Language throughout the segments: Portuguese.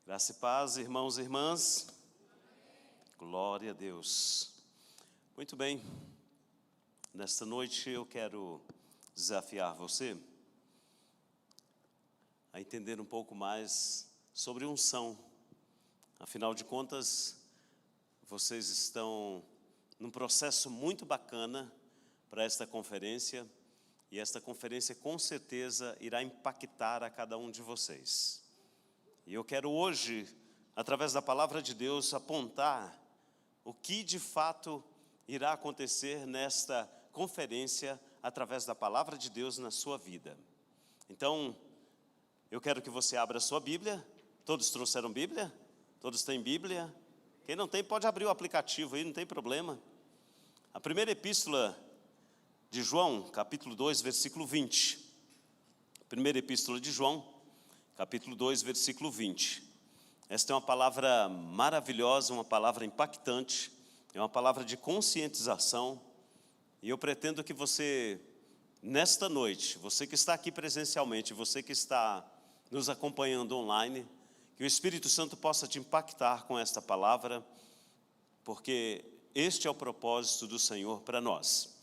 Graça e paz, irmãos e irmãs. Glória a Deus. Muito bem. Nesta noite eu quero desafiar você a entender um pouco mais sobre unção. Afinal de contas, vocês estão num processo muito bacana para esta conferência, e esta conferência com certeza irá impactar a cada um de vocês. E eu quero hoje, através da palavra de Deus, apontar o que de fato irá acontecer nesta conferência através da palavra de Deus na sua vida. Então, eu quero que você abra a sua Bíblia. Todos trouxeram Bíblia? Todos têm Bíblia? Quem não tem pode abrir o aplicativo aí, não tem problema. A primeira epístola de João, capítulo 2, versículo 20. Primeira epístola de João, capítulo 2, versículo 20. Esta é uma palavra maravilhosa, uma palavra impactante, é uma palavra de conscientização, e eu pretendo que você, nesta noite, você que está aqui presencialmente, você que está nos acompanhando online, que o Espírito Santo possa te impactar com esta palavra, porque este é o propósito do Senhor para nós.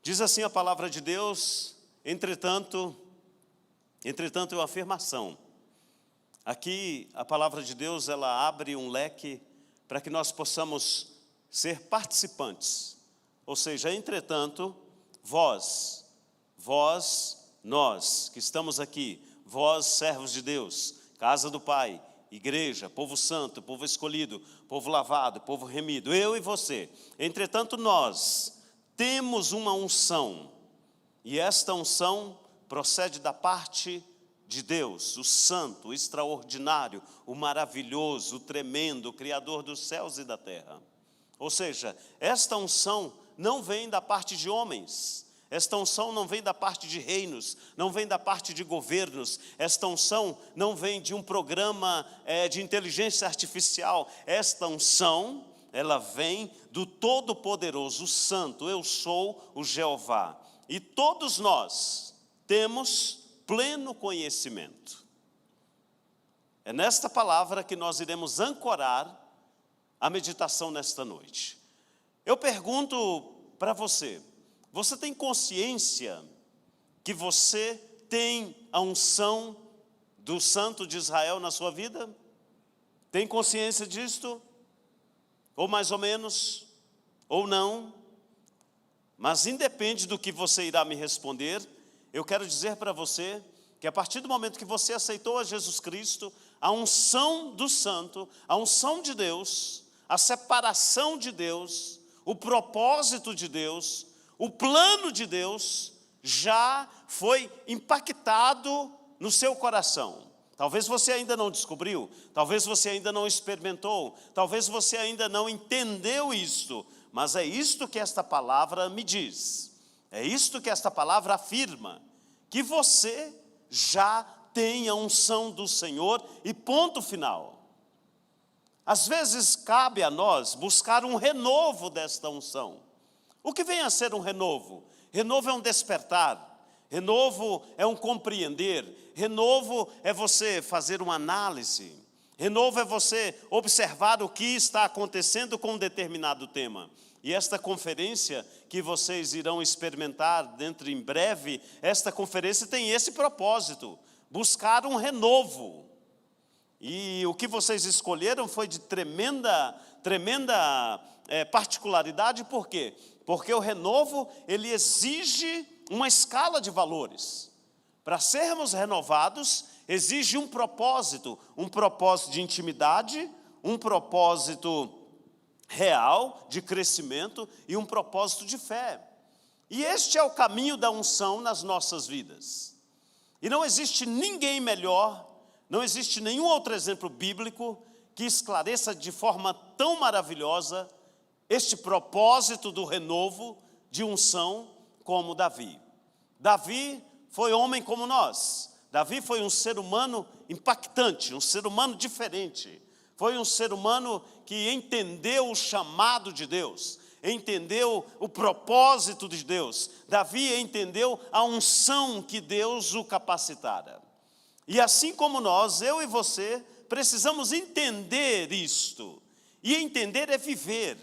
Diz assim a palavra de Deus, entretanto é uma afirmação. Aqui a palavra de Deus, ela abre um leque para que nós possamos ser participantes. Ou seja, entretanto, nós que estamos aqui, vós servos de Deus, casa do Pai, igreja, povo santo, povo escolhido, povo lavado, povo remido, eu e você. Entretanto, nós temos uma unção, e esta unção procede da parte de Deus, o santo, o extraordinário, o maravilhoso, o tremendo, o Criador dos céus e da terra. Ou seja, esta unção não vem da parte de homens, esta unção não vem da parte de reinos, não vem da parte de governos, esta unção não vem de um programa de inteligência artificial, esta unção, ela vem do Todo-Poderoso, o Santo, eu sou o Jeová. E todos nós temos pleno conhecimento. É nesta palavra que nós iremos ancorar a meditação nesta noite. Eu pergunto para você, você tem consciência que você tem a unção do Santo de Israel na sua vida? Tem consciência disto? Ou mais ou menos? Ou não? Mas independe do que você irá me responder, eu quero dizer para você que a partir do momento que você aceitou a Jesus Cristo, a unção do Santo, a unção de Deus, a separação de Deus, o propósito de Deus, o plano de Deus, já foi impactado no seu coração. Talvez você ainda não descobriu, talvez você ainda não experimentou, talvez você ainda não entendeu isto, mas é isto que esta palavra me diz, é isto que esta palavra afirma, que você já tem a unção do Senhor e ponto final. Às vezes cabe a nós buscar um renovo desta unção. O que vem a ser um renovo? Renovo é um despertar, renovo é um compreender, renovo é você fazer uma análise, renovo é você observar o que está acontecendo com um determinado tema. E esta conferência que vocês irão experimentar dentro em breve, esta conferência tem esse propósito, buscar um renovo. E o que vocês escolheram foi de tremenda particularidade, por quê? Porque o renovo, ele exige uma escala de valores. Para sermos renovados, exige um propósito de intimidade, um propósito real, de crescimento e um propósito de fé. E este é o caminho da unção nas nossas vidas. E não existe ninguém melhor, não existe nenhum outro exemplo bíblico que esclareça de forma tão maravilhosa este propósito do renovo, de unção, como Davi. Davi foi homem como nós. Davi foi um ser humano impactante, um ser humano diferente. Foi um ser humano que entendeu o chamado de Deus, entendeu o propósito de Deus. Davi entendeu a unção que Deus o capacitara. E assim como nós, eu e você, precisamos entender isto. E entender é viver.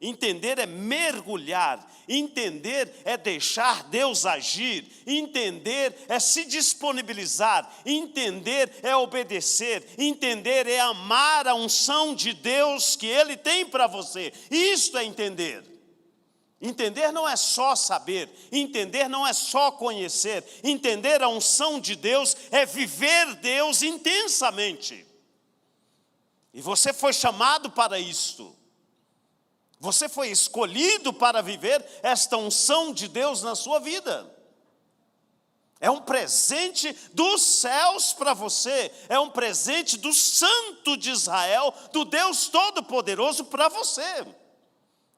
Entender é mergulhar, entender é deixar Deus agir, entender é se disponibilizar, entender é obedecer, entender é amar a unção de Deus que Ele tem para você. Isto é entender. Entender não é só saber, entender não é só conhecer, entender a unção de Deus é viver Deus intensamente. E você foi chamado para isto. Você foi escolhido para viver esta unção de Deus na sua vida. É um presente dos céus para você. É um presente do Santo de Israel, do Deus Todo-Poderoso para você.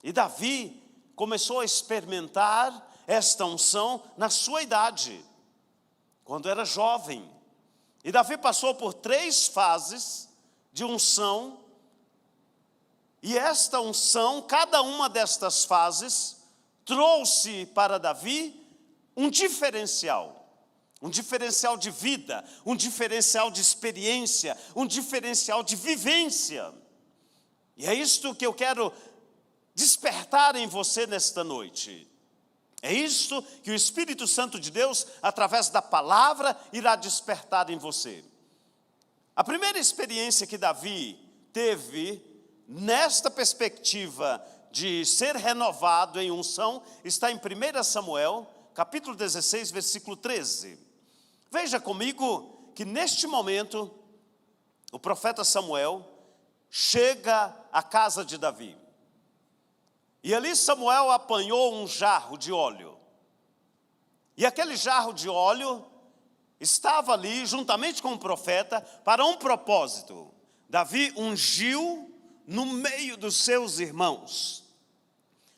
E Davi começou a experimentar esta unção na sua idade, quando era jovem. E Davi passou por 3 fases de unção. E esta unção, cada uma destas fases, trouxe para Davi um diferencial de vida, um diferencial de experiência, um diferencial de vivência. E é isto que eu quero despertar em você nesta noite. É isto que o Espírito Santo de Deus, através da palavra, irá despertar em você. A primeira experiência que Davi teve nesta perspectiva de ser renovado em unção, está em 1 Samuel, capítulo 16, versículo 13. Veja comigo que neste momento, o profeta Samuel chega à casa de Davi. E ali Samuel apanhou um jarro de óleo. E aquele jarro de óleo estava ali, juntamente com o profeta, para um propósito. Davi ungiu no meio dos seus irmãos.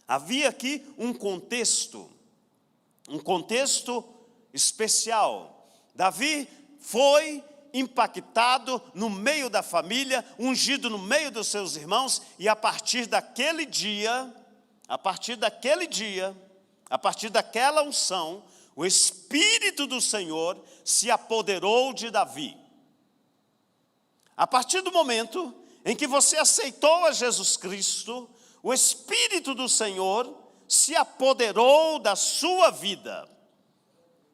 Havia aqui um contexto especial. Davi foi impactado no meio da família, ungido no meio dos seus irmãos, e a partir daquela unção, o Espírito do Senhor se apoderou de Davi. A partir do momento em que você aceitou a Jesus Cristo, o Espírito do Senhor se apoderou da sua vida.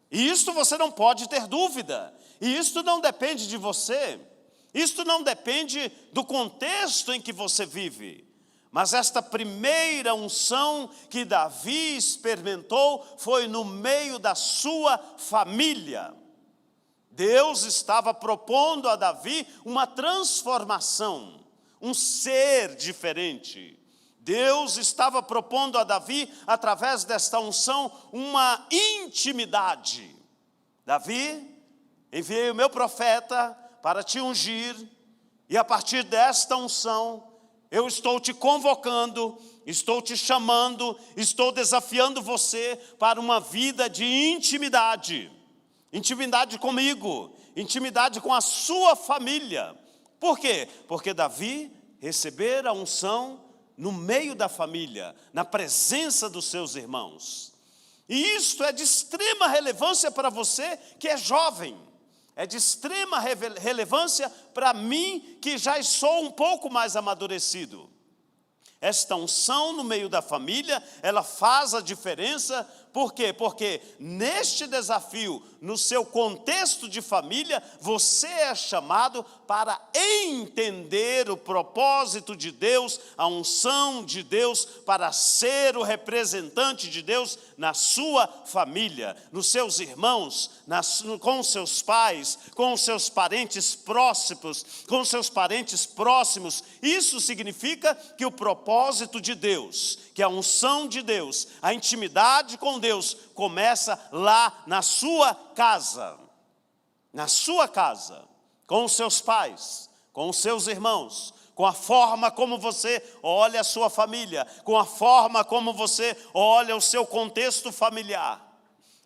E isto você não pode ter dúvida. E isto não depende de você. Isto não depende do contexto em que você vive. Mas esta primeira unção que Davi experimentou foi no meio da sua família. Deus estava propondo a Davi uma transformação, um ser diferente. Deus estava propondo a Davi, através desta unção, uma intimidade. Davi, enviei o meu profeta para te ungir, e a partir desta unção, eu estou te convocando, estou te chamando, estou desafiando você para uma vida de intimidade. Intimidade comigo, intimidade com a sua família. Por quê? Porque Davi recebera a unção no meio da família, na presença dos seus irmãos. E isto é de extrema relevância para você que é jovem. É de extrema relevância para mim que já sou um pouco mais amadurecido. Esta unção no meio da família, ela faz a diferença. Por quê? Porque neste desafio, no seu contexto de família, você é chamado para entender o propósito de Deus, a unção de Deus, para ser o representante de Deus na sua família, nos seus irmãos, com os seus pais, com os seus parentes próximos, com os seus parentes próximos. Isso significa que o propósito de Deus, que a unção de Deus, a intimidade com Deus, começa lá na sua casa. Na sua casa, com os seus pais, com os seus irmãos, com a forma como você olha a sua família, com a forma como você olha o seu contexto familiar.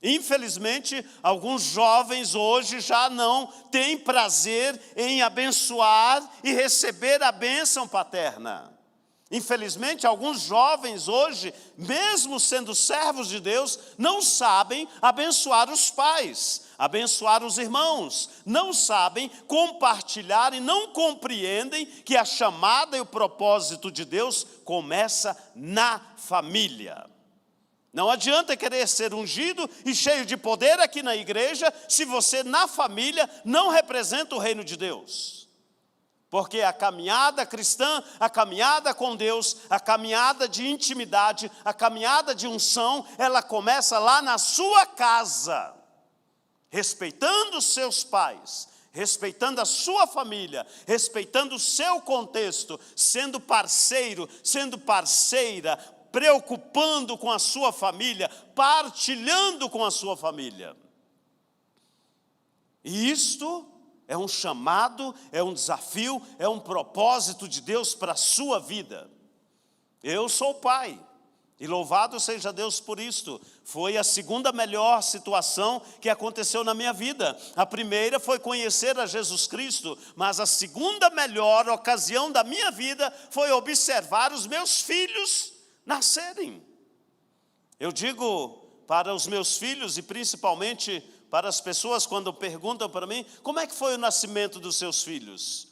Infelizmente, alguns jovens hoje já não têm prazer em abençoar e receber a bênção paterna. Infelizmente, alguns jovens hoje, mesmo sendo servos de Deus, não sabem abençoar os pais, abençoar os irmãos, não sabem compartilhar e não compreendem que a chamada e o propósito de Deus começa na família. Não adianta querer ser ungido e cheio de poder aqui na igreja, se você na família não representa o reino de Deus. Porque a caminhada cristã, a caminhada com Deus, a caminhada de intimidade, a caminhada de unção, ela começa lá na sua casa, respeitando os seus pais, respeitando a sua família, respeitando o seu contexto, sendo parceiro, sendo parceira, preocupando com a sua família, partilhando com a sua família. E isto é um chamado, é um desafio, é um propósito de Deus para a sua vida. Eu sou pai, e louvado seja Deus por isto. Foi a segunda melhor situação que aconteceu na minha vida. A primeira foi conhecer a Jesus Cristo, mas a segunda melhor ocasião da minha vida foi observar os meus filhos nascerem. Eu digo para os meus filhos, e principalmente para as pessoas quando perguntam para mim, como é que foi o nascimento dos seus filhos?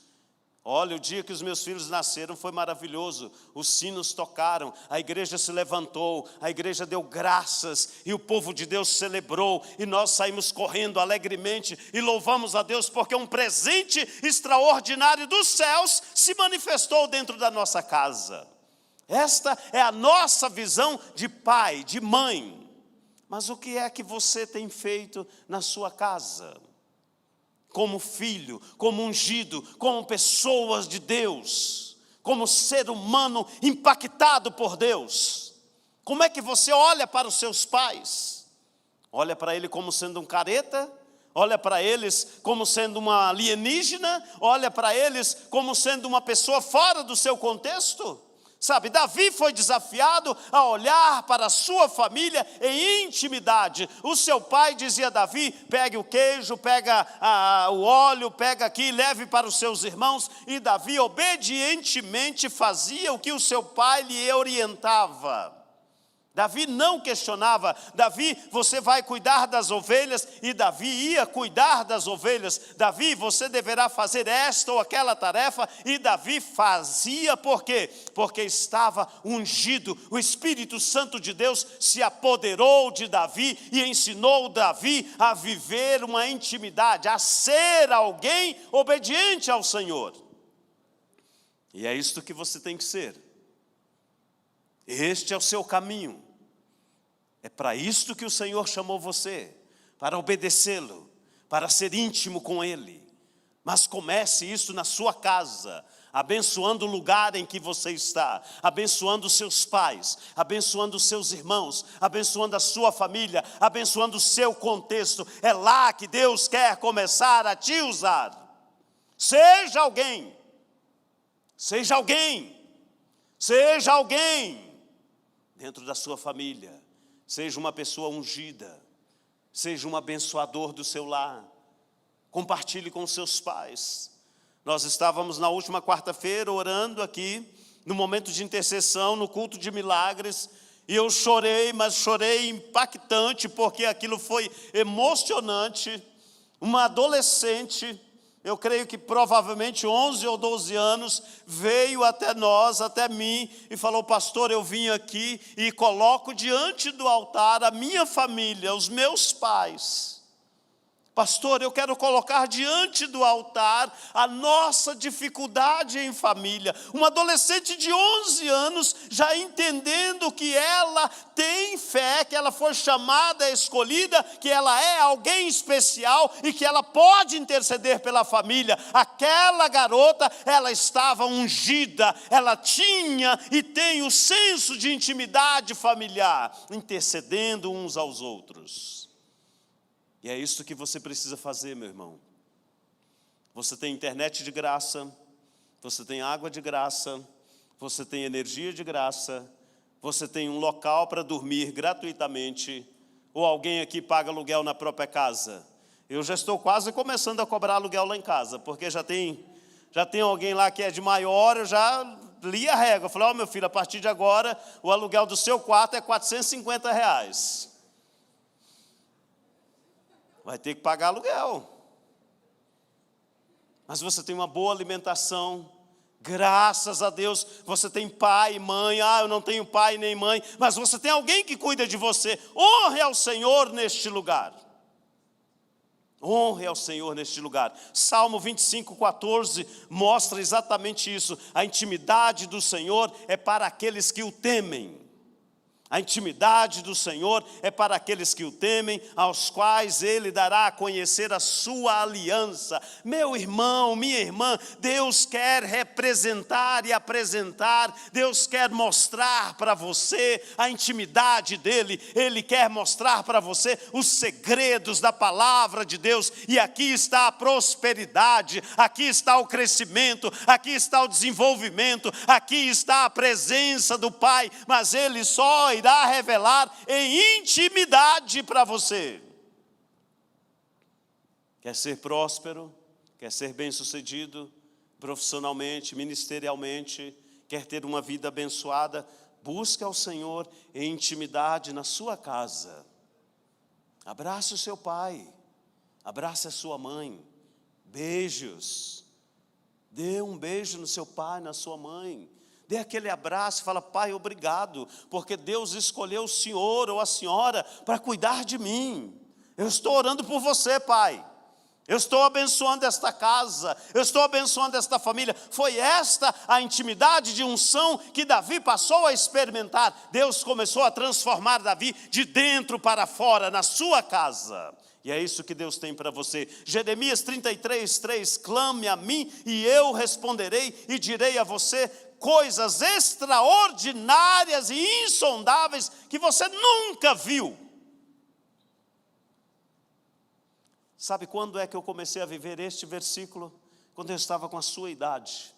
Olha, o dia que os meus filhos nasceram foi maravilhoso, os sinos tocaram, a igreja se levantou, a igreja deu graças, e o povo de Deus celebrou, e nós saímos correndo alegremente, e louvamos a Deus, porque um presente extraordinário dos céus se manifestou dentro da nossa casa. Esta é a nossa visão de pai, de mãe. Mas o que é que você tem feito na sua casa? Como filho, como ungido, como pessoas de Deus, como ser humano impactado por Deus. Como é que você olha para os seus pais? Olha para ele como sendo um careta? Olha para eles como sendo uma alienígena? Olha para eles como sendo uma pessoa fora do seu contexto? Sabe, Davi foi desafiado a olhar para a sua família em intimidade. O seu pai dizia a Davi, pegue o queijo, pega o óleo, pega aqui, leve para os seus irmãos. E Davi obedientemente fazia o que o seu pai lhe orientava. Davi não questionava. Davi, você vai cuidar das ovelhas, e Davi ia cuidar das ovelhas. Davi, você deverá fazer esta ou aquela tarefa, e Davi fazia. Por quê? Porque estava ungido. O Espírito Santo de Deus se apoderou de Davi e ensinou Davi a viver uma intimidade, a ser alguém obediente ao Senhor. E é isto que você tem que ser. Este é o seu caminho. É para isto que o Senhor chamou você, para obedecê-lo, para ser íntimo com Ele. Mas comece isso na sua casa, abençoando o lugar em que você está, abençoando os seus pais, abençoando os seus irmãos, abençoando a sua família, abençoando o seu contexto. É lá que Deus quer começar a te usar. Seja alguém, seja alguém, seja alguém dentro da sua família, seja uma pessoa ungida, seja um abençoador do seu lar, compartilhe com seus pais. Nós estávamos na última quarta-feira orando aqui, no momento de intercessão, no culto de milagres, e eu chorei, mas chorei impactante, porque aquilo foi emocionante. Uma adolescente, eu creio que provavelmente 11 ou 12 anos, veio até nós, até mim, e falou, pastor, eu vim aqui e coloco diante do altar a minha família, os meus pais. Pastor, eu quero colocar diante do altar a nossa dificuldade em família. Uma adolescente de 11 anos, já entendendo que ela tem fé, que ela foi chamada, escolhida, que ela é alguém especial e que ela pode interceder pela família. Aquela garota, ela estava ungida, ela tinha e tem o senso de intimidade familiar, intercedendo uns aos outros. E é isso que você precisa fazer, meu irmão. Você tem internet de graça, você tem água de graça, você tem energia de graça, você tem um local para dormir gratuitamente, ou alguém aqui paga aluguel na própria casa. Eu já estou quase começando a cobrar aluguel lá em casa, porque já tem alguém lá que é de maior, eu já li a regra. Eu falei, ó, meu filho, a partir de agora, o aluguel do seu quarto é R$450. Vai ter que pagar aluguel. Mas você tem uma boa alimentação. Graças a Deus, você tem pai e mãe. Eu não tenho pai nem mãe, mas você tem alguém que cuida de você. Honre ao Senhor neste lugar. Honre ao Senhor neste lugar. Salmo 25:14 mostra exatamente isso. A intimidade do Senhor é para aqueles que o temem. A intimidade do Senhor é para aqueles que o temem, aos quais Ele dará a conhecer a sua aliança. Meu irmão, minha irmã, Deus quer representar e apresentar, Deus quer mostrar para você a intimidade dEle. Ele quer mostrar para você os segredos da palavra de Deus. E aqui está a prosperidade, aqui está o crescimento, aqui está o desenvolvimento, aqui está a presença do Pai, mas Ele só irá revelar em intimidade para você. Quer ser próspero? Quer ser bem-sucedido profissionalmente, ministerialmente? Quer ter uma vida abençoada? Busque ao Senhor em intimidade na sua casa. Abrace o seu pai, abrace a sua mãe, beijos. Dê um beijo no seu pai, na sua mãe. Dê aquele abraço e fala, pai, obrigado, porque Deus escolheu o senhor ou a senhora para cuidar de mim. Eu estou orando por você, pai. Eu estou abençoando esta casa, eu estou abençoando esta família. Foi esta a intimidade de unção que Davi passou a experimentar. Deus começou a transformar Davi de dentro para fora, na sua casa. E é isso que Deus tem para você. Jeremias 33:3, clame a mim e eu responderei e direi a você coisas extraordinárias e insondáveis que você nunca viu. Sabe quando é que eu comecei a viver este versículo? Quando eu estava com a sua idade,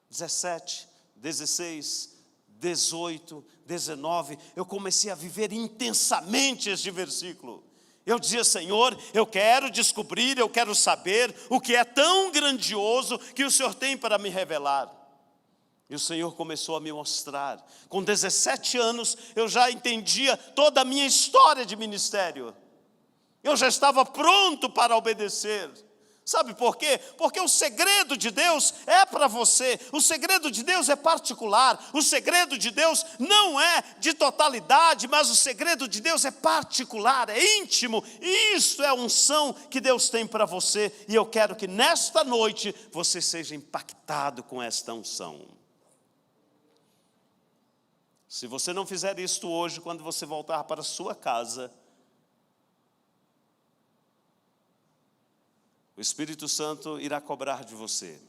17, 16, 18, 19, eu comecei a viver intensamente este versículo. Eu dizia, Senhor, eu quero descobrir, eu quero saber o que é tão grandioso que o Senhor tem para me revelar. E o Senhor começou a me mostrar. Com 17 anos, eu já entendia toda a minha história de ministério. Eu já estava pronto para obedecer. Sabe por quê? Porque o segredo de Deus é para você. O segredo de Deus é particular. O segredo de Deus não é de totalidade, mas o segredo de Deus é particular, é íntimo. E isso é a unção que Deus tem para você. E eu quero que nesta noite você seja impactado com esta unção. Se você não fizer isto hoje, quando você voltar para a sua casa, o Espírito Santo irá cobrar de você.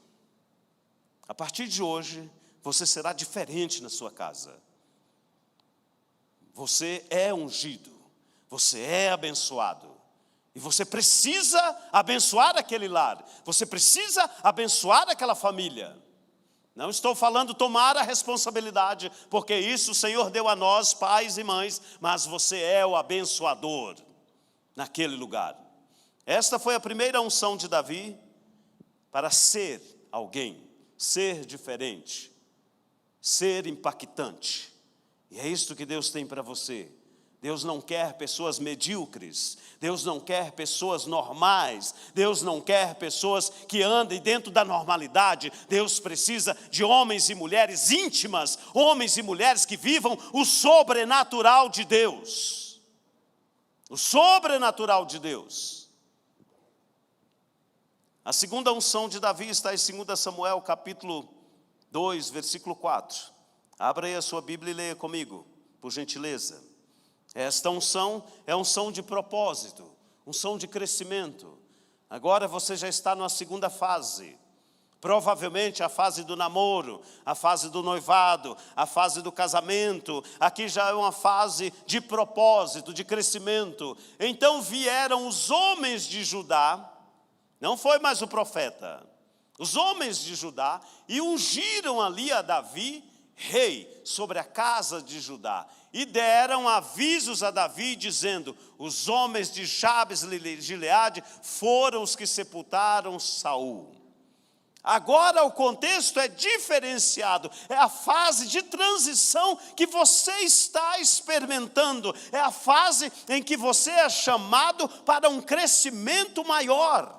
A partir de hoje, você será diferente na sua casa. Você é ungido, você é abençoado. E você precisa abençoar aquele lar, você precisa abençoar aquela família. Não estou falando tomar a responsabilidade, porque isso o Senhor deu a nós, pais e mães, mas você é o abençoador naquele lugar. Esta foi a primeira unção de Davi para ser alguém, ser diferente, ser impactante. E é isto que Deus tem para você. Deus não quer pessoas medíocres, Deus não quer pessoas normais, Deus não quer pessoas que andem dentro da normalidade. Deus precisa de homens e mulheres íntimas, homens e mulheres que vivam o sobrenatural de Deus. O sobrenatural de Deus. A segunda unção de Davi está em 2 Samuel, capítulo 2, versículo 4. Abra aí a sua Bíblia e leia comigo, por gentileza. Esta unção é unção de propósito, unção de crescimento. Agora você já está na segunda fase. Provavelmente a fase do namoro, a fase do noivado, a fase do casamento. Aqui já é uma fase de propósito, de crescimento. Então vieram os homens de Judá, não foi mais o profeta. Os homens de Judá e ungiram ali a Davi, rei, sobre a casa de Judá. E deram avisos a Davi, dizendo: os homens de Jabes de Gileade foram os que sepultaram Saul. Agora o contexto é diferenciado, é a fase de transição que você está experimentando, é a fase em que você é chamado para um crescimento maior.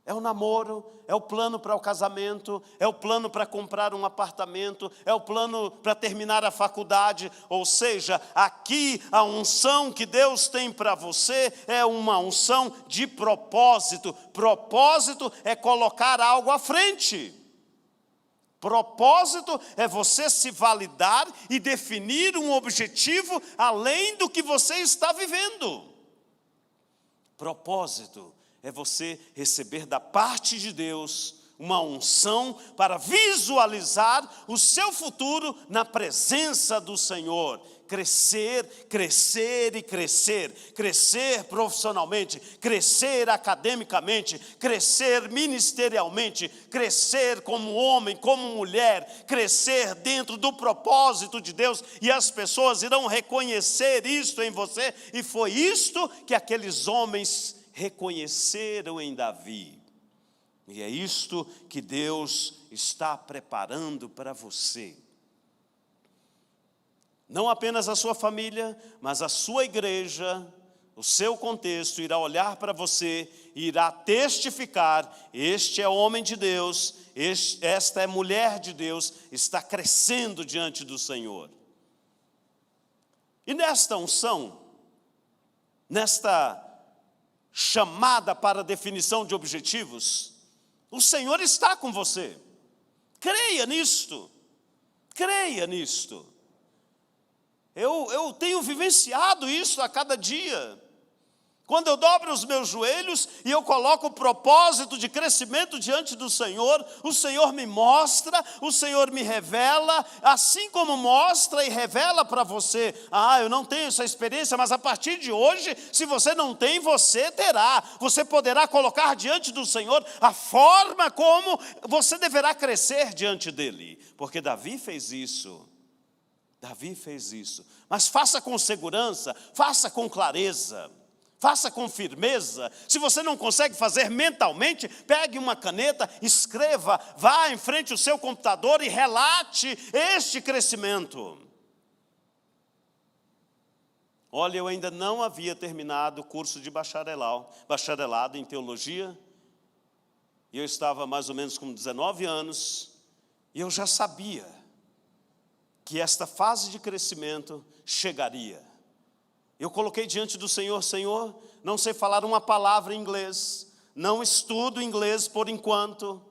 É o namoro, é o plano para o casamento, é o plano para comprar um apartamento, é o plano para terminar a faculdade. Ou seja, aqui a unção que Deus tem para você é uma unção de propósito. Propósito é colocar algo à frente. Propósito é você se validar e definir um objetivo além do que você está vivendo. Propósito é você receber da parte de Deus uma unção para visualizar o seu futuro na presença do Senhor. Crescer, crescer e crescer. Crescer profissionalmente, crescer academicamente, crescer ministerialmente, crescer como homem, como mulher, crescer dentro do propósito de Deus, e as pessoas irão reconhecer isto em você, e foi isto que aqueles homens reconheceram em Davi. E é isto que Deus está preparando para você. Não apenas a sua família, mas a sua igreja, o seu contexto irá olhar para você e irá testificar: este é homem de Deus, esta é mulher de Deus, está crescendo diante do Senhor. E nesta unção, nesta chamada para definição de objetivos, o Senhor está com você. Creia nisto. Creia nisto. Eu tenho vivenciado isso a cada dia. Quando eu dobro os meus joelhos e eu coloco o propósito de crescimento diante do Senhor, o Senhor me mostra, o Senhor me revela, assim como mostra e revela para você: eu não tenho essa experiência, mas a partir de hoje, se você não tem, você terá. Você poderá colocar diante do Senhor a forma como você deverá crescer diante dele. Porque Davi fez isso. Davi fez isso. Mas faça com segurança, faça com clareza. Faça com firmeza. Se você não consegue fazer mentalmente, pegue uma caneta, escreva, vá em frente ao seu computador e relate este crescimento. Olha, eu ainda não havia terminado o curso de bacharelado em teologia, e eu estava mais ou menos com 19 anos, e eu já sabia que esta fase de crescimento chegaria. Eu coloquei diante do Senhor: Senhor, não sei falar uma palavra em inglês, não estudo inglês por enquanto,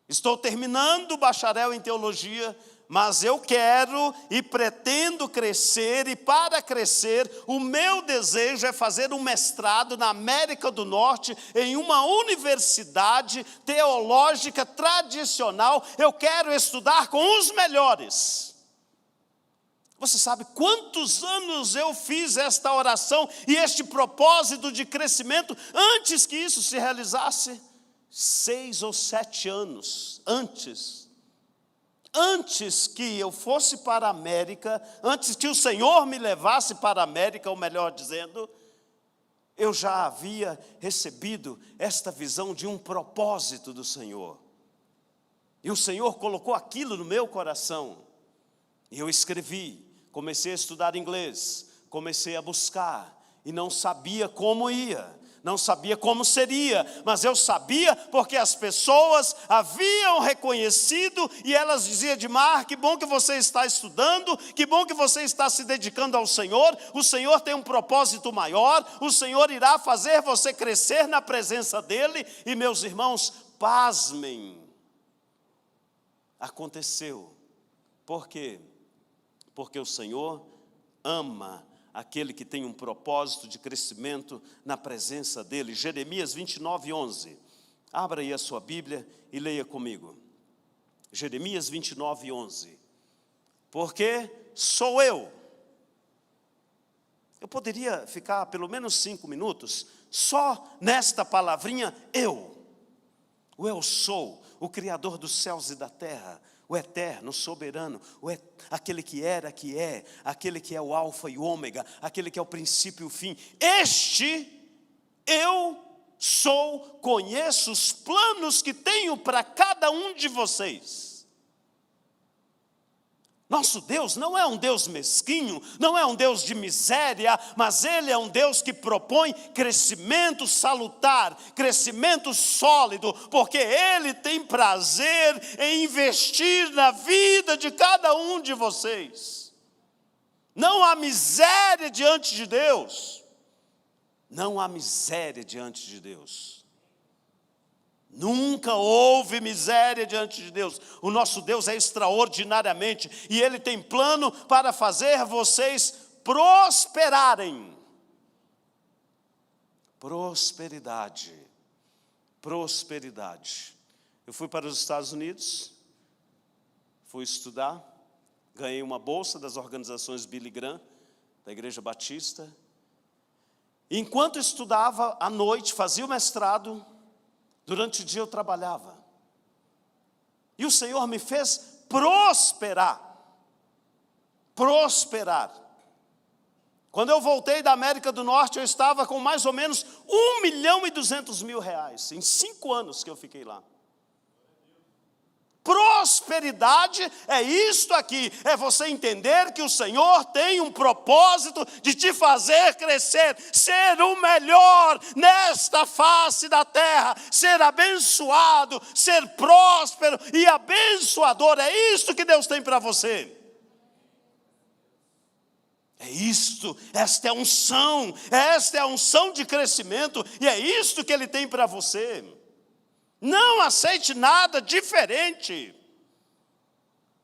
estou terminando o bacharel em teologia, mas eu quero e pretendo crescer, e para crescer, o meu desejo é fazer um mestrado na América do Norte, em uma universidade teológica tradicional. Eu quero estudar com os melhores. Você sabe quantos anos eu fiz esta oração e este propósito de crescimento antes que isso se realizasse? 6 ou 7 anos antes. Antes que eu fosse para a América, antes que o Senhor me levasse para a América, ou melhor dizendo, eu já havia recebido esta visão de um propósito do Senhor. E o Senhor colocou aquilo no meu coração. E eu escrevi, comecei a estudar inglês, comecei a buscar, e não sabia como ia, não sabia como seria, mas eu sabia porque as pessoas haviam reconhecido, e elas diziam: Edmar, que bom que você está estudando, que bom que você está se dedicando ao Senhor, o Senhor tem um propósito maior, o Senhor irá fazer você crescer na presença dEle. E meus irmãos, pasmem, aconteceu. Por quê? Porque o Senhor ama aquele que tem um propósito de crescimento na presença dEle. Jeremias 29, 11. Abra aí a sua Bíblia e leia comigo. Jeremias 29, 11. Porque sou eu. Eu poderia ficar pelo menos 5 minutos só nesta palavrinha eu. O eu sou, o Criador dos céus e da terra, o eterno, soberano, aquele que era, que é, aquele que é o alfa e o ômega, aquele que é o princípio e o fim. Este eu conheço os planos que tenho para cada um de vocês. Nosso Deus não é um Deus mesquinho, não é um Deus de miséria, mas Ele é um Deus que propõe crescimento salutar, crescimento sólido, porque Ele tem prazer em investir na vida de cada um de vocês. Não há miséria diante de Deus. Não há miséria diante de Deus. Nunca houve miséria diante de Deus. O nosso Deus é extraordinariamente, e Ele tem plano para fazer vocês prosperarem. Prosperidade. Prosperidade. Eu fui para os Estados Unidos, fui estudar, ganhei uma bolsa das organizações Billy Graham, da Igreja Batista. Enquanto estudava, à noite, fazia o mestrado, durante o dia eu trabalhava. E o Senhor me fez prosperar. Prosperar. Quando eu voltei da América do Norte, eu estava com mais ou menos R$1.200.000. Em 5 anos que eu fiquei lá. Prosperidade é isto aqui, é você entender que o Senhor tem um propósito de te fazer crescer, ser o melhor nesta face da terra, ser abençoado, ser próspero e abençoador. É isto que Deus tem para você. É isto, esta é a unção de crescimento, e é isto que Ele tem para você. Não aceite nada diferente.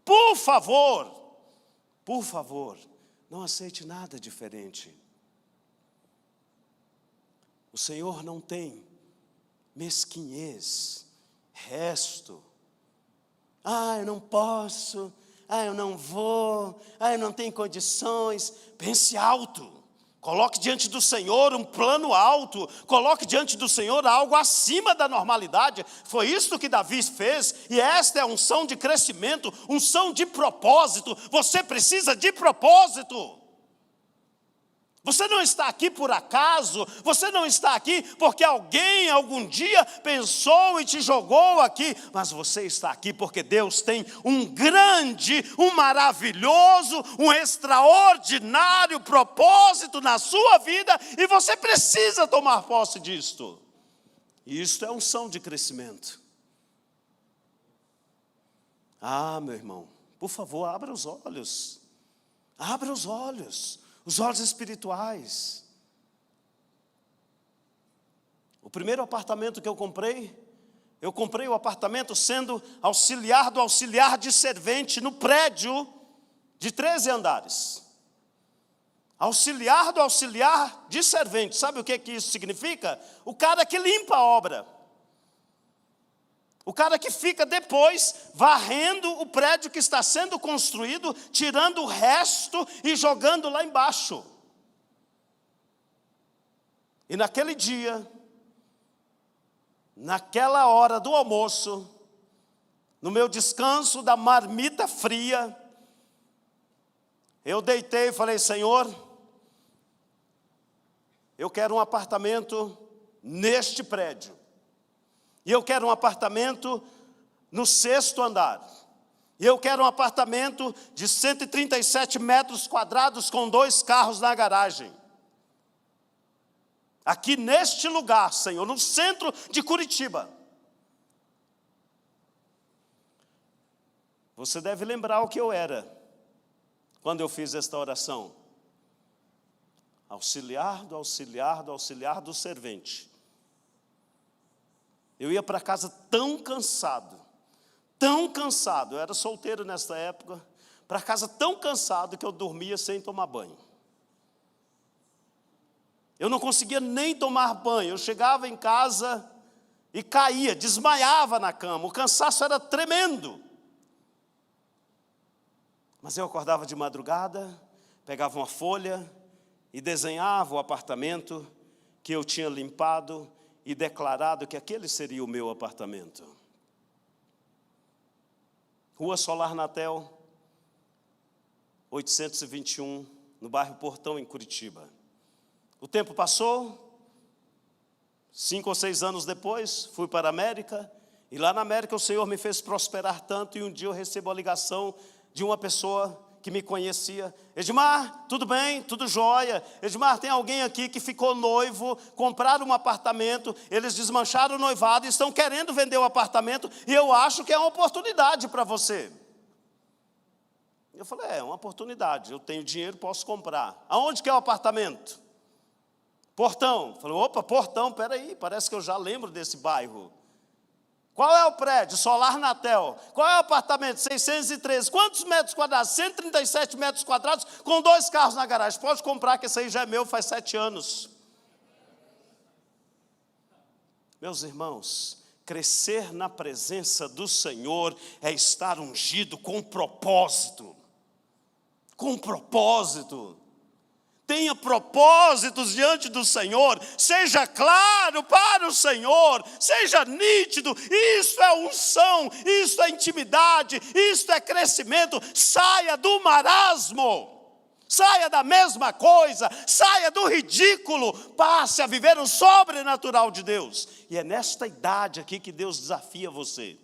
Por favor, não aceite nada diferente. O Senhor não tem mesquinhez, resto. Eu não posso, eu não vou, eu não tenho condições. Pense alto. Coloque diante do Senhor um plano alto, coloque diante do Senhor algo acima da normalidade. Foi isso que Davi fez, e esta é a unção de crescimento, unção de propósito. Você precisa de propósito. Você não está aqui por acaso, você não está aqui porque alguém algum dia pensou e te jogou aqui, mas você está aqui porque Deus tem um grande, um maravilhoso, um extraordinário propósito na sua vida, e você precisa tomar posse disto. E isto é unção de crescimento. Meu irmão, por favor, abra os olhos. Abra os olhos. Os olhos espirituais. O primeiro apartamento que eu comprei o apartamento sendo auxiliar do auxiliar de servente no prédio de 13 andares. Auxiliar do auxiliar de servente. Sabe o que isso significa? O cara que limpa a obra. O cara que fica depois varrendo o prédio que está sendo construído, tirando o resto e jogando lá embaixo. E naquele dia, naquela hora do almoço, no meu descanso da marmita fria, eu deitei e falei: Senhor, eu quero um apartamento neste prédio. E eu quero um apartamento no 6º andar. E eu quero um apartamento de 137 metros quadrados com 2 carros na garagem. Aqui neste lugar, Senhor, no centro de Curitiba. Você deve lembrar o que eu era quando eu fiz esta oração. Auxiliar do auxiliar do auxiliar do servente. Eu ia para casa tão cansado, eu era solteiro nessa época, para casa tão cansado que eu dormia sem tomar banho. Eu não conseguia nem tomar banho, eu chegava em casa e caía, desmaiava na cama, o cansaço era tremendo. Mas eu acordava de madrugada, pegava uma folha e desenhava o apartamento que eu tinha limpado e declarado que aquele seria o meu apartamento. Rua Solar Natel, 821, no bairro Portão, em Curitiba. O tempo passou, 5 ou 6 anos depois, fui para a América, e lá na América o Senhor me fez prosperar tanto, e um dia eu recebo a ligação de uma pessoa que me conhecia. Edmar, tudo bem? Tudo jóia? Edmar, tem alguém aqui que ficou noivo, compraram um apartamento, eles desmancharam o noivado e estão querendo vender o apartamento, e eu acho que é uma oportunidade para você. Eu falei, é uma oportunidade, eu tenho dinheiro, posso comprar. Aonde que é o apartamento? Portão. Falei, opa, Portão, peraí, parece que eu já lembro desse bairro. Qual é o prédio? Solar Natel. Qual é o apartamento? 613. Quantos metros quadrados? 137 metros quadrados, com 2 carros na garagem. Pode comprar, que esse aí já é meu, faz 7 anos. Meus irmãos, crescer na presença do Senhor é estar ungido com propósito. Com propósito. Tenha propósitos diante do Senhor, seja claro para o Senhor, seja nítido. Isso é unção, isso é intimidade, isso é crescimento. Saia do marasmo, saia da mesma coisa, saia do ridículo, passe a viver o sobrenatural de Deus. E é nesta idade aqui que Deus desafia você.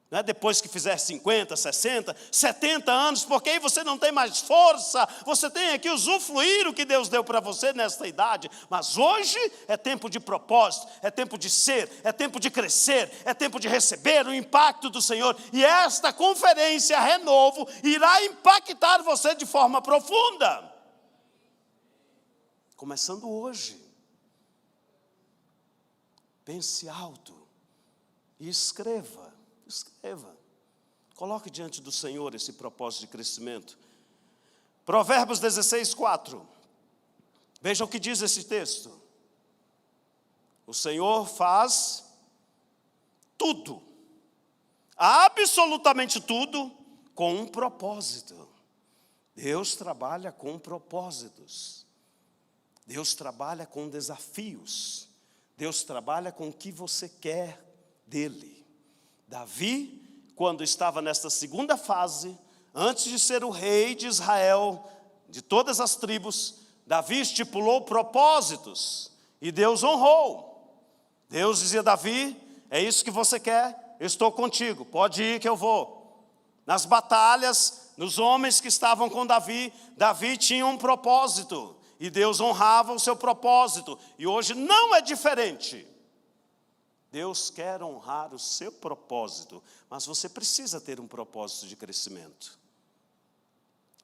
Não é depois que fizer 50, 60, 70 anos, porque aí você não tem mais força, você tem que usufruir o que Deus deu para você nesta idade. Mas hoje é tempo de propósito, é tempo de ser, é tempo de crescer, é tempo de receber o impacto do Senhor. E esta conferência Renovo irá impactar você de forma profunda. Começando hoje. Pense alto e escreva. Escreva, coloque diante do Senhor esse propósito de crescimento. Provérbios 16, 4. Veja o que diz esse texto. O Senhor faz tudo, absolutamente tudo, com um propósito. Deus trabalha com propósitos. Deus trabalha com desafios. Deus trabalha com o que você quer dele. Davi, quando estava nesta segunda fase, antes de ser o rei de Israel, de todas as tribos, Davi estipulou propósitos, e Deus honrou. Deus dizia, Davi, é isso que você quer? Eu estou contigo, pode ir que eu vou. Nas batalhas, nos homens que estavam com Davi, Davi tinha um propósito, e Deus honrava o seu propósito, e hoje não é diferente. Deus quer honrar o seu propósito, mas você precisa ter um propósito de crescimento.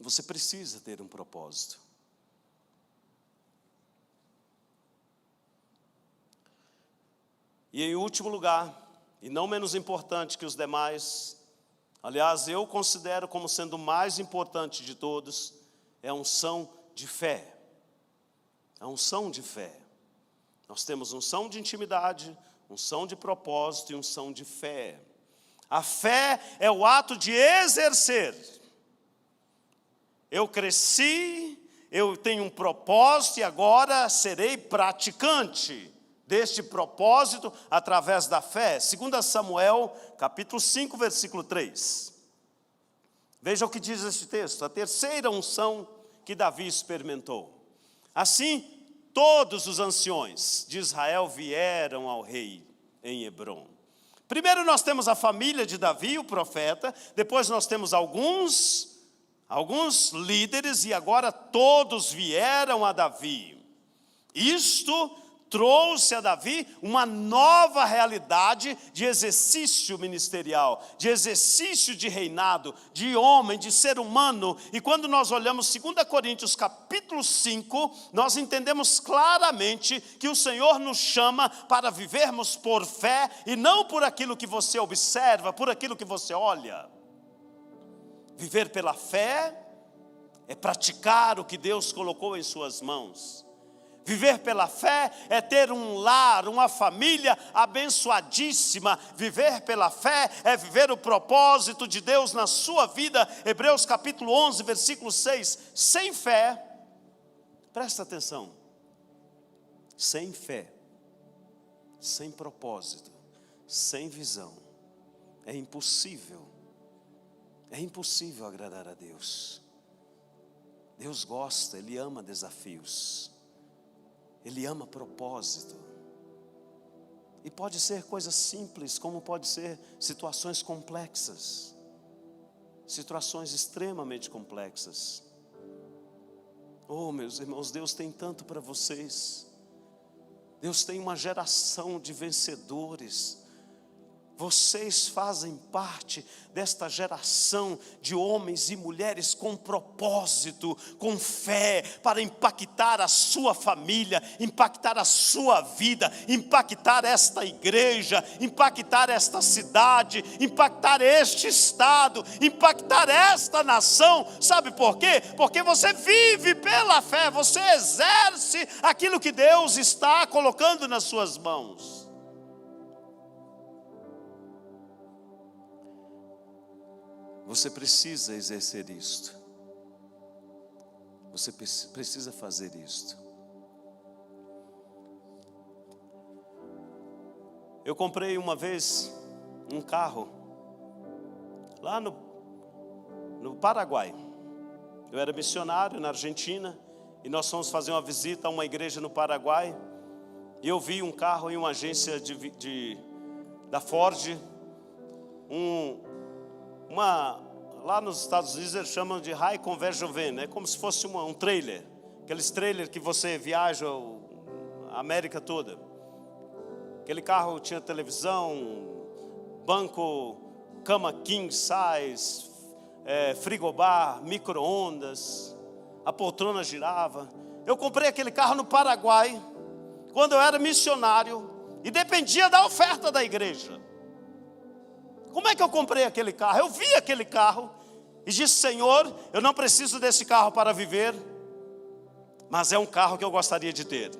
Você precisa ter um propósito. E em último lugar, e não menos importante que os demais, aliás, eu considero como sendo o mais importante de todos, é a unção de fé. A unção de fé. Nós temos unção de intimidade, unção de propósito e unção de fé. A fé é o ato de exercer. Eu cresci, eu tenho um propósito e agora serei praticante deste propósito através da fé. 2 Samuel, capítulo 5, versículo 3. Veja o que diz este texto, a terceira unção que Davi experimentou. Assim, todos os anciões de Israel vieram ao rei em Hebrom. Primeiro nós temos a família de Davi, o profeta. Depois nós temos alguns líderes, e agora todos vieram a Davi. Isto trouxe a Davi uma nova realidade de exercício ministerial, de exercício de reinado, de homem, de ser humano. E quando nós olhamos 2 Coríntios capítulo 5, nós entendemos claramente que o Senhor nos chama para vivermos por fé e não por aquilo que você observa, por aquilo que você olha. Viver pela fé é praticar o que Deus colocou em suas mãos. Viver pela fé é ter um lar, uma família abençoadíssima. Viver pela fé é viver o propósito de Deus na sua vida. Hebreus capítulo 11, versículo 6. Sem fé, presta atenção, sem fé, sem propósito, sem visão, é impossível agradar a Deus. Deus gosta, Ele ama desafios. Ele ama propósito. E pode ser coisas simples, como pode ser situações complexas. Situações extremamente complexas. Oh, meus irmãos, Deus tem tanto para vocês. Deus tem uma geração de vencedores. Vocês fazem parte desta geração de homens e mulheres com propósito, com fé, para impactar a sua família, impactar a sua vida, impactar esta igreja, impactar esta cidade, impactar este estado, impactar esta nação. Sabe por quê? Porque você vive pela fé, você exerce aquilo que Deus está colocando nas suas mãos. Você precisa exercer isto. Você precisa fazer isto. Eu comprei uma vez um carro lá no Paraguai. Eu era missionário na Argentina e nós fomos fazer uma visita a uma igreja no Paraguai. E eu vi um carro em uma agência da Ford, lá nos Estados Unidos eles chamam de High Conversion Van, é como se fosse um trailer, aqueles trailers que você viaja a América toda. Aquele carro tinha televisão, banco, cama king size, frigobar, micro-ondas, a poltrona girava. Eu comprei aquele carro no Paraguai, quando eu era missionário, e dependia da oferta da igreja. Como é que eu comprei aquele carro? Eu vi aquele carro e disse: Senhor, eu não preciso desse carro para viver, mas é um carro que eu gostaria de ter.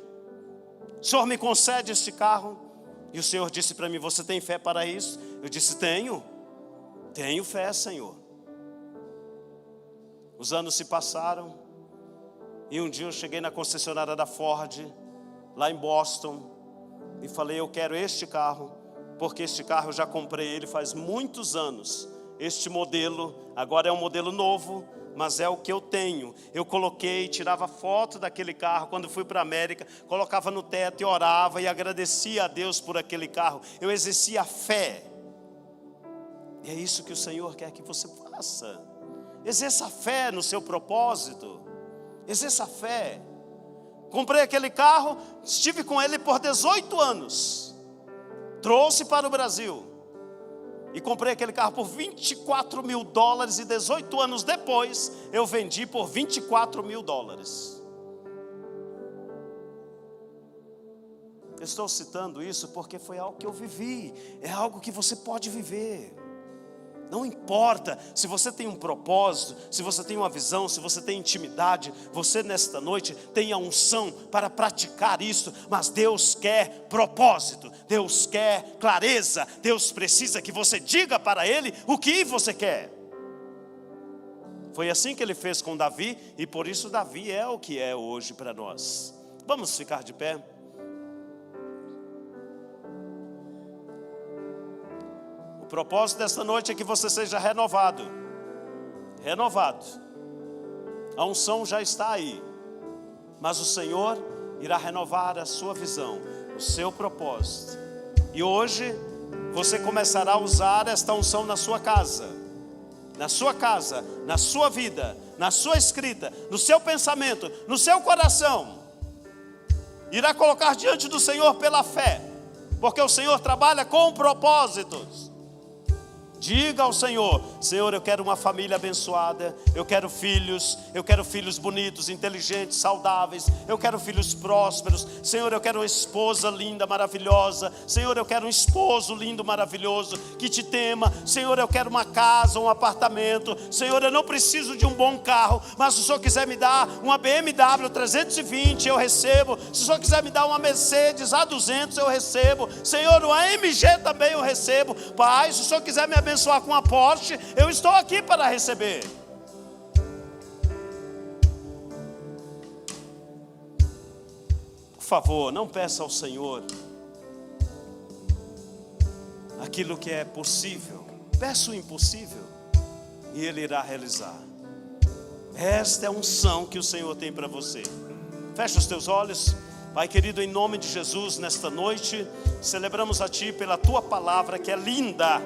O Senhor me concede este carro? E o Senhor disse para mim: você tem fé para isso? Eu disse: tenho fé, Senhor. Os anos se passaram e um dia eu cheguei na concessionária da Ford, lá em Boston, e falei: eu quero este carro, porque este carro eu já comprei ele faz muitos anos. Este modelo, agora é um modelo novo, mas é o que eu tenho. Eu coloquei, tirava foto daquele carro quando fui para a América, colocava no teto e orava e agradecia a Deus por aquele carro. Eu exercia a fé. E é isso que o Senhor quer que você faça. Exerça a fé no seu propósito. Exerça a fé. Comprei aquele carro, estive com ele por 18 anos. Trouxe para o Brasil e comprei aquele carro por $24 mil, e 18 anos depois eu vendi por $24 mil. Eu estou citando isso porque foi algo que eu vivi, é algo que você pode viver. Não importa se você tem um propósito, se você tem uma visão, se você tem intimidade, você nesta noite tem a unção para praticar isso, mas Deus quer propósito, Deus quer clareza, Deus precisa que você diga para Ele o que você quer. Foi assim que Ele fez com Davi e por isso Davi é o que é hoje para nós. Vamos ficar de pé. O propósito desta noite é que você seja renovado. Renovado. A unção já está aí, mas o Senhor irá renovar a sua visão, o seu propósito. E hoje você começará a usar esta unção na sua casa, na sua vida, na sua escrita, no seu pensamento, no seu coração. Irá colocar diante do Senhor pela fé, porque o Senhor trabalha com propósitos. Diga ao Senhor: Senhor, eu quero uma família abençoada, eu quero filhos bonitos, inteligentes, saudáveis, eu quero filhos prósperos. Senhor, eu quero uma esposa linda, maravilhosa. Senhor, eu quero um esposo lindo, maravilhoso, que te tema. Senhor, eu quero uma casa, um apartamento. Senhor, eu não preciso de um bom carro, mas se o Senhor quiser me dar uma BMW 320, eu recebo. Se o Senhor quiser me dar uma Mercedes A200, eu recebo. Senhor, uma AMG também eu recebo. Pai, se o Senhor quiser me abençoar com a Porsche, eu estou aqui para receber. Por favor, não peça ao Senhor aquilo que é possível. Peça o impossível e Ele irá realizar. Esta é a unção que o Senhor tem para você. Fecha os teus olhos. Pai querido, em nome de Jesus, nesta noite, celebramos a Ti pela Tua palavra que é linda.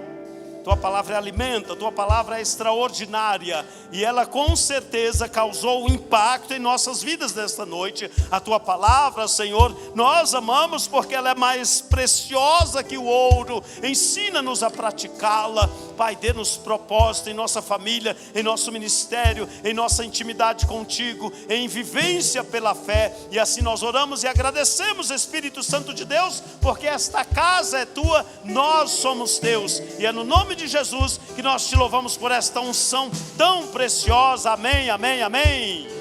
Tua palavra alimenta, Tua palavra é extraordinária, e ela com certeza causou um impacto em nossas vidas nesta noite. A Tua palavra, Senhor, nós amamos porque ela é mais preciosa que o ouro. Ensina-nos a praticá-la. Pai, dê-nos propósito em nossa família, em nosso ministério, em nossa intimidade contigo, em vivência pela fé. E assim nós oramos e agradecemos, Espírito Santo de Deus, porque esta casa é Tua, nós somos Teus, e é no nome de Jesus que nós Te louvamos por esta unção tão preciosa. Amém, amém, amém.